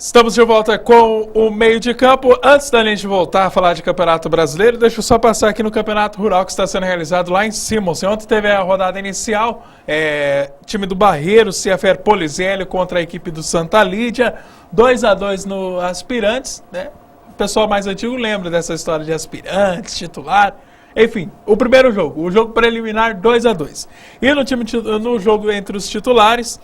Estamos de volta com o meio de campo. Antes da gente voltar a falar de Campeonato Brasileiro, deixa eu só passar aqui no Campeonato Rural que está sendo realizado lá em Simons. Ontem teve a rodada inicial, time do Barreiro, Ciafer Polizelli contra a equipe do Santa Lídia, 2-2 no Aspirantes, né? O pessoal mais antigo lembra dessa história de aspirantes, titular. Enfim, o primeiro jogo, o jogo preliminar 2-2. E no jogo entre os titulares,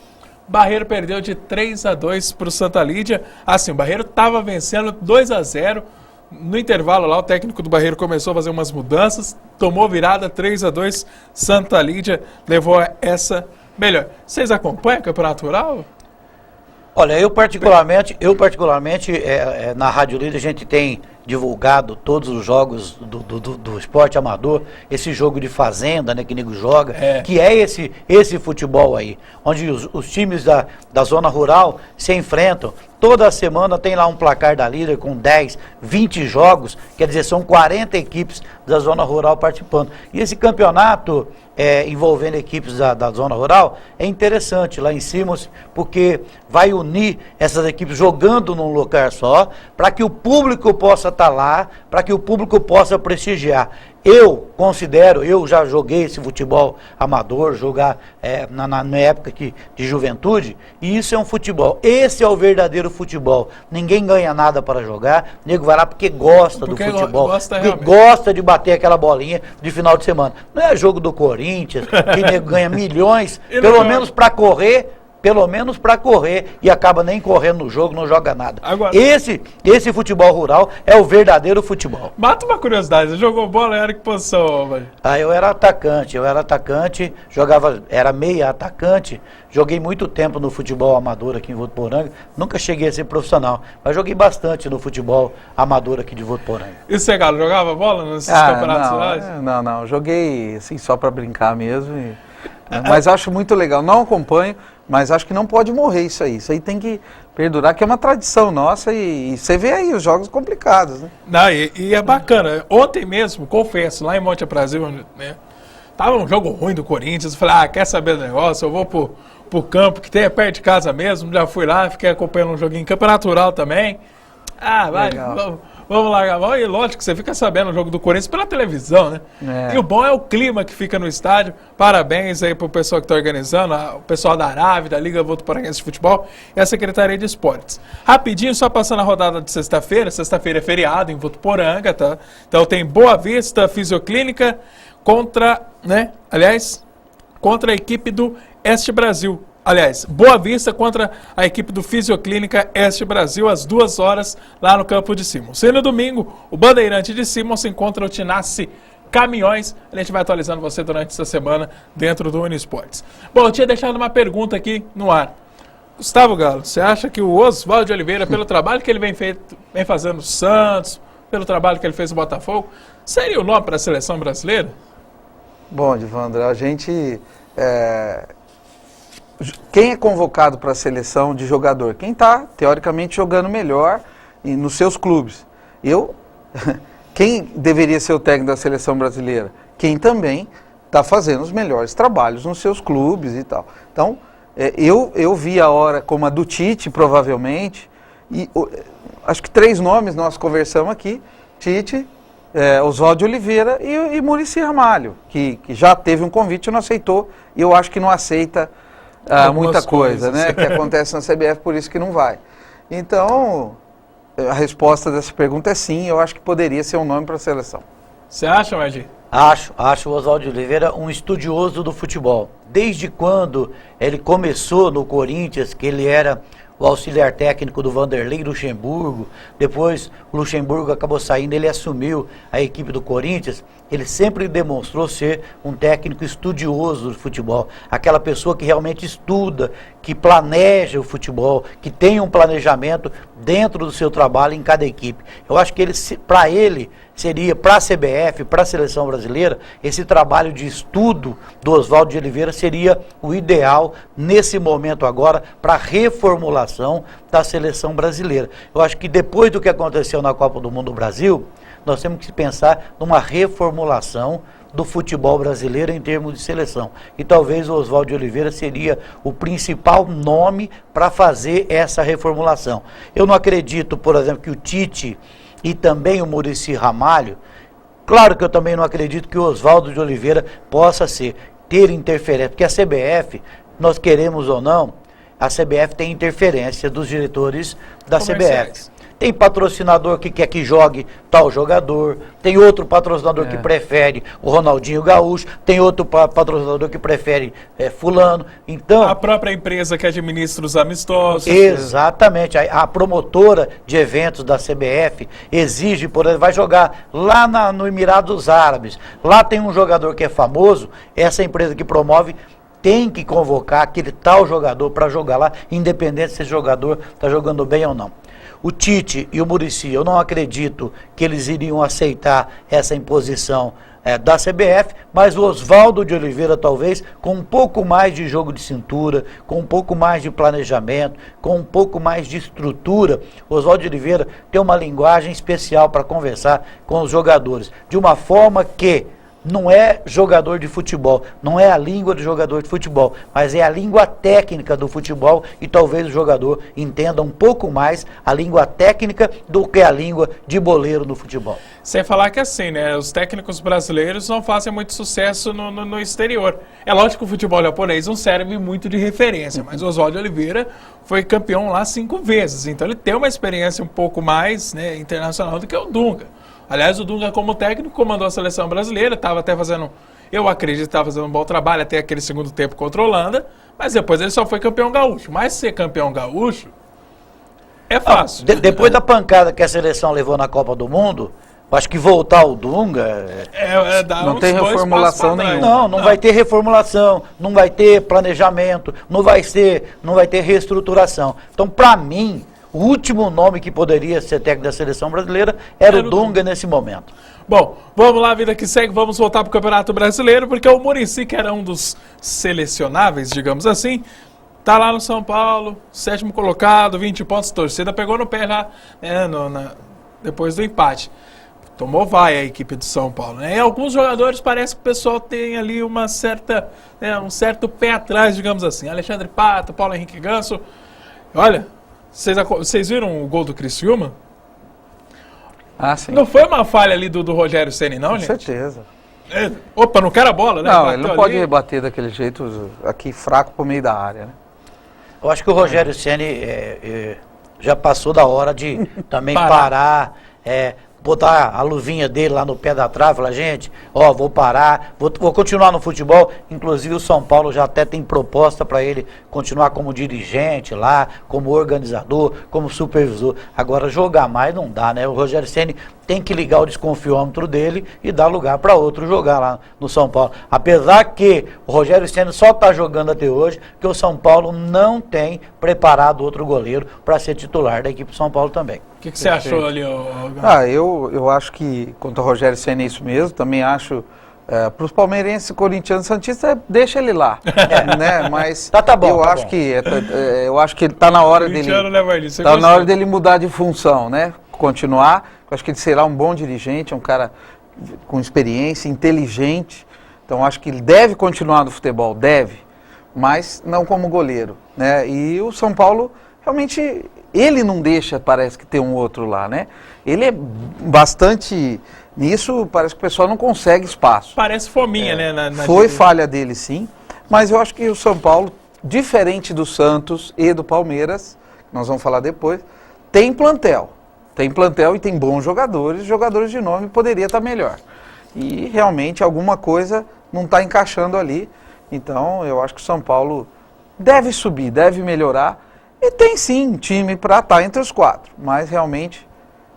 Barreiro perdeu de 3-2 para o Santa Lídia. Assim, o Barreiro estava vencendo 2-0. No intervalo lá, o técnico do Barreiro começou a fazer umas mudanças. Tomou virada 3-2. Santa Lídia levou essa melhor. Vocês acompanham o Campeonato Rural? Olha, eu particularmente na Rádio Líder a gente tem divulgado todos os jogos do esporte amador, esse jogo de fazenda, né, que nego joga, que é esse futebol aí, onde os times da zona rural se enfrentam. Toda semana tem lá um placar da Líder com 10, 20 jogos, quer dizer, são 40 equipes da zona rural participando. E esse campeonato envolvendo equipes da zona rural é interessante lá em cima, porque vai unir essas equipes jogando num lugar só, para que o público possa estar lá, para que o público possa prestigiar. Eu já joguei esse futebol amador, jogar na época de juventude, e isso é um futebol. Esse é o verdadeiro futebol. Ninguém ganha nada para jogar, o nego vai lá porque gosta do futebol, porque gosta de bater aquela bolinha de final de semana. Não é jogo do Corinthians, que o nego ganha milhões, pelo menos para correr, e acaba nem correndo no jogo, não joga nada. Agora, esse futebol rural é o verdadeiro futebol. Mata uma curiosidade, você jogou bola, era que posição, velho? Eu era atacante, era meia atacante, joguei muito tempo no futebol amador aqui em Votuporanga, nunca cheguei a ser profissional, mas joguei bastante no futebol amador aqui de Votuporanga. E você, Galo, jogava bola nesses campeonatos rurais? Não, joguei assim só para brincar mesmo, mas acho muito legal, não acompanho, mas acho que não pode morrer isso aí tem que perdurar, que é uma tradição nossa e você vê aí os jogos complicados, né? Não, e é bacana, ontem mesmo, confesso, lá em Monte Aprazil, né, tava um jogo ruim do Corinthians, eu falei, quer saber do negócio, eu vou pro campo, que tem perto de casa mesmo, já fui lá, fiquei acompanhando um joguinho, Campeonato Rural também, vamos largar a mão, e lógico que você fica sabendo o jogo do Corinthians pela televisão, né? E o bom é o clima que fica no estádio. Parabéns aí pro pessoal que está organizando, o pessoal da Arave, da Liga Votuporanguense de Futebol e a Secretaria de Esportes. Rapidinho, só passando a rodada de sexta-feira é feriado em Votuporanga, tá? Então tem Boa Vista Fisioclínica contra a equipe do Este Brasil. Aliás, Boa Vista contra a equipe do Fisioclínica Este Brasil, às 2 horas, lá no campo de Simons. E no domingo, o Bandeirante de Simons encontra o Tinassi Caminhões. A gente vai atualizando você durante essa semana dentro do Uniesportes. Bom, eu tinha deixado uma pergunta aqui no ar. Gustavo Galo, você acha que o Oswaldo de Oliveira, pelo trabalho que ele vem fazendo no Santos, pelo trabalho que ele fez no Botafogo, seria o nome para a seleção brasileira? Bom, Divandro, a gente... Quem é convocado para a seleção de jogador? Quem está, teoricamente, jogando melhor nos seus clubes. Quem deveria ser o técnico da seleção brasileira? Quem também está fazendo os melhores trabalhos nos seus clubes e tal. Então, eu vi a hora como a do Tite, provavelmente, e acho que 3 nomes nós conversamos aqui, Tite, Oswaldo de Oliveira e Muricy Ramalho, que já teve um convite e não aceitou, e eu acho que não aceita muita coisa, né, que acontece na CBF, por isso que não vai. Então, a resposta dessa pergunta é sim, eu acho que poderia ser um nome para a seleção. Você acha, Maggi? Acho o Oswaldo de Oliveira um estudioso do futebol. Desde quando ele começou no Corinthians, que ele era o auxiliar técnico do Vanderlei Luxemburgo, depois o Luxemburgo acabou saindo, ele assumiu a equipe do Corinthians, ele sempre demonstrou ser um técnico estudioso do futebol, aquela pessoa que realmente estuda, que planeja o futebol, que tem um planejamento dentro do seu trabalho em cada equipe. Eu acho que para ele seria, para a CBF, para a seleção brasileira, esse trabalho de estudo do Oswaldo de Oliveira seria o ideal nesse momento agora para a reformulação da seleção brasileira. Eu acho que depois do que aconteceu na Copa do Mundo no Brasil, nós temos que pensar numa reformulação do futebol brasileiro em termos de seleção. E talvez o Oswaldo de Oliveira seria o principal nome para fazer essa reformulação. Eu não acredito, por exemplo, que o Tite e também o Muricy Ramalho, claro que eu também não acredito que o Oswaldo de Oliveira possa ter interferência, porque a CBF, nós queremos ou não, a CBF tem interferência dos diretores da CBF. Tem patrocinador que quer que jogue tal jogador, tem outro patrocinador que prefere o Ronaldinho Gaúcho, tem outro patrocinador que prefere fulano. Então, a própria empresa que administra os amistosos. Exatamente. A promotora de eventos da CBF exige, por exemplo, vai jogar lá no Emirados Árabes. Lá tem um jogador que é famoso, essa empresa que promove tem que convocar aquele tal jogador para jogar lá, independente se esse jogador está jogando bem ou não. O Tite e o Muricy, eu não acredito que eles iriam aceitar essa imposição da CBF, mas o Oswaldo de Oliveira talvez, com um pouco mais de jogo de cintura, com um pouco mais de planejamento, com um pouco mais de estrutura, o Oswaldo de Oliveira tem uma linguagem especial para conversar com os jogadores, de uma forma que não é jogador de futebol, não é a língua do jogador de futebol, mas é a língua técnica do futebol e talvez o jogador entenda um pouco mais a língua técnica do que a língua de boleiro no futebol. Sem falar que assim, né, os técnicos brasileiros não fazem muito sucesso no exterior. É lógico que o futebol japonês não serve muito de referência, mas o Oswaldo de Oliveira foi campeão lá 5 vezes, então ele tem uma experiência um pouco mais, né, internacional do que o Dunga. Aliás, o Dunga, como técnico, comandou a seleção brasileira, estava até fazendo, eu acredito que estava fazendo um bom trabalho até aquele segundo tempo contra a Holanda, mas depois ele só foi campeão gaúcho. Mas ser campeão gaúcho é fácil. Depois da pancada que a seleção levou na Copa do Mundo, acho que voltar o Dunga... não tem reformulação nenhuma. Não vai ter reformulação, não vai ter planejamento, não vai ter reestruturação. Então, para mim, o último nome que poderia ser técnico da seleção brasileira era o Dunga nesse momento. Bom, vamos lá, vida que segue, vamos voltar para o Campeonato Brasileiro, porque o Muricy, que era um dos selecionáveis, digamos assim, tá lá no São Paulo, 7º colocado, 20 pontos, torcida pegou no pé lá, né, depois do empate. Tomou vai a equipe do São Paulo, né? E alguns jogadores parece que o pessoal tem ali uma certa, né, um certo pé atrás, digamos assim. Alexandre Pato, Paulo Henrique Ganso, olha... Vocês viram o gol do Criciúma? Ah, sim. Não foi uma falha ali do Rogério Ceni, não, gente? Com certeza. Opa, não quero a bola, né? Não, bateu ele não pode rebater daquele jeito aqui fraco por meio da área, né? Eu acho que o Rogério Ceni já passou da hora de também parar, botar a luvinha dele lá no pé da trave, falar, gente, vou parar, vou continuar no futebol. Inclusive o São Paulo já até tem proposta para ele continuar como dirigente lá, como organizador, como supervisor. Agora jogar mais não dá, né? O Rogério Ceni tem que ligar o desconfiômetro dele e dar lugar para outro jogar lá no São Paulo. Apesar que o Rogério Ceni só está jogando até hoje, porque o São Paulo não tem preparado outro goleiro para ser titular da equipe do São Paulo também. O que você achou ali, eu acho que, quanto ao Rogério Ceni, é isso mesmo. Também acho, para os palmeirenses, corintianos, santistas, deixa ele lá. Né? Mas tá bom, eu acho que eu acho que está na hora dele. Está na hora dele mudar de função, né? Continuar. Eu acho que ele será um bom dirigente, é um cara com experiência, inteligente. Então acho que ele deve continuar no futebol, deve, mas não como goleiro, né? E o São Paulo realmente ele não deixa, parece que tem um outro lá, né? Ele é bastante nisso, parece que o pessoal não consegue espaço. Parece fominha, né? Foi falha dele, sim, mas eu acho que o São Paulo, diferente do Santos e do Palmeiras, nós vamos falar depois, tem plantel. Tem plantel e tem bons jogadores de nome poderia estar melhor. E realmente alguma coisa não está encaixando ali. Então eu acho que o São Paulo deve subir, deve melhorar. E tem sim time para estar entre os 4. Mas realmente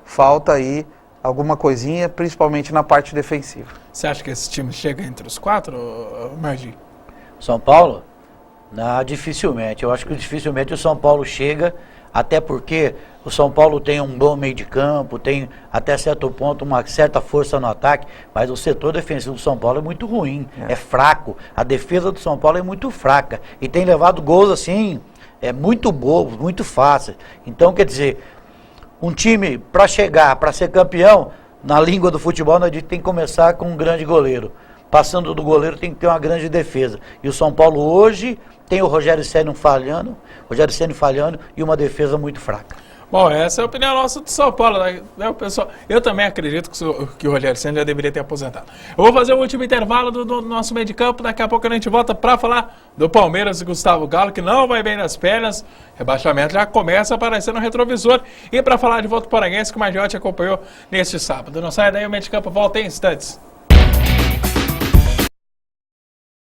falta aí alguma coisinha, principalmente na parte defensiva. Você acha que esse time chega entre os 4, Margi? São Paulo? Não, dificilmente. Eu acho que dificilmente o São Paulo chega, até porque o São Paulo tem um bom meio de campo, tem até certo ponto uma certa força no ataque, mas o setor defensivo do São Paulo é muito ruim, é fraco. A defesa do São Paulo é muito fraca e tem levado gols assim, muito bobos, muito fáceis. Então, quer dizer, um time para chegar, para ser campeão, na língua do futebol, a gente tem que começar com um grande goleiro. passando do goleiro tem que ter uma grande defesa. E o São Paulo hoje tem o Rogério Ceni falhando e uma defesa muito fraca. Bom, essa é a opinião nossa do São Paulo, né, pessoal? Eu também acredito que o Rogério Ceni já deveria ter aposentado. Eu vou fazer o último intervalo do nosso meio de campo, daqui a pouco a gente volta para falar do Palmeiras e Gustavo Galo, que não vai bem nas pernas, rebaixamento já começa a aparecer no retrovisor, e para falar de volta para o Paranguense, que o Magiotti acompanhou neste sábado. Não sai daí, o meio de campo volta em instantes.